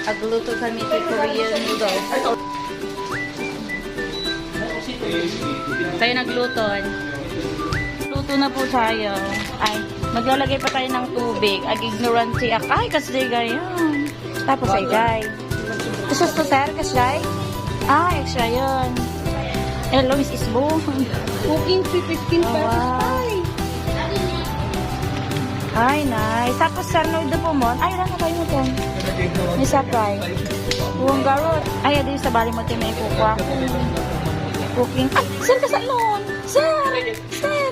Agluto kami kay Korean noodles. Tayo nagluton. Luto na po tayo. Ay, maglalagay pa tayo ng tubig. Ag-ignorant siya. Ay, kasi ganyan. Tapos ay gay. Isos to sir, kasay? Ah, extra yun. Hello, Miss Isbo. Cooking fee 15 pesos. Wow. Ay, nice. Tapos sir, no, ito po mo. Ay, lang na kayo mo po. May sapay. Buwang garot. Ay, adi sa bali mo ito may kukwa. Cooking. Ay, sir, kasalon. Sir! Sir!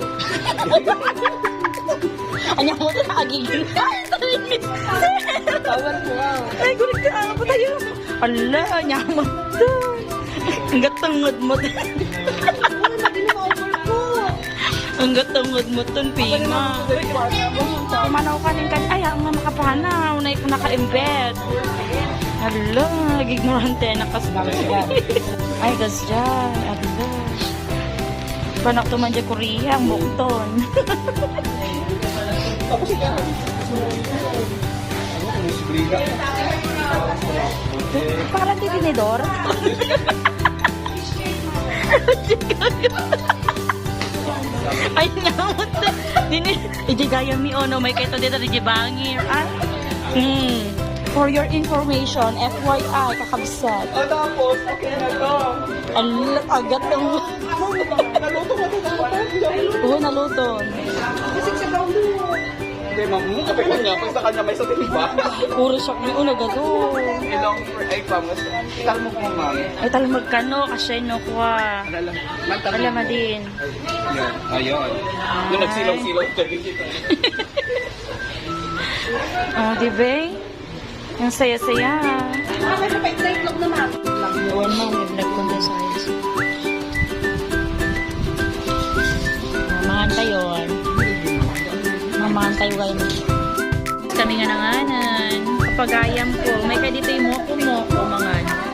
Anya mo ito nakagiging. Ay, sir! Tawar mo nga. Ay, gulit ka. Ano po tayo? Ala, anya mo ito. Ang gatangod mo. Ano na din-over ko? Ang gatangod mo ito, Pima. Pumanaw ka rin ka. Ay, ang nga makapanaw. Unay ko naka-embed. Hala, ignorante na kasi. Ay, gas dyan. Hala. Panak to man dyan Korea, ang bukton. Tapos ika. Parang titinidor. Ay, naman. Ijigaya mi ono, may kaito dito di bangir. Ah? For your information, FYI, kakabsat. O tapos, okay na to. Ang agat ng... Naluto ko ito ng mata. Oo, naluto. Kasi sa kaulo. Hindi, ma'am. Kapag ko niya, pag sa kanya may sa tiba. Puro shock ni uno, gato. Ilong for ay pamas. Ital mo po, ma'am. Ay, talmag ka no, kasi no kwa. Alam din. Yan, ayun. Nung nagsilaw-silaw siya dito. Oh, di ba? Ang saya-saya. May pa-itlog na, ma'am. Iwan mo, may nagpunta sa ayos. Mamahan tayo. Mamahan tayo kayo. Kami nga nanganan. Kapag ayam ko, may ka dito yung moko-moko mga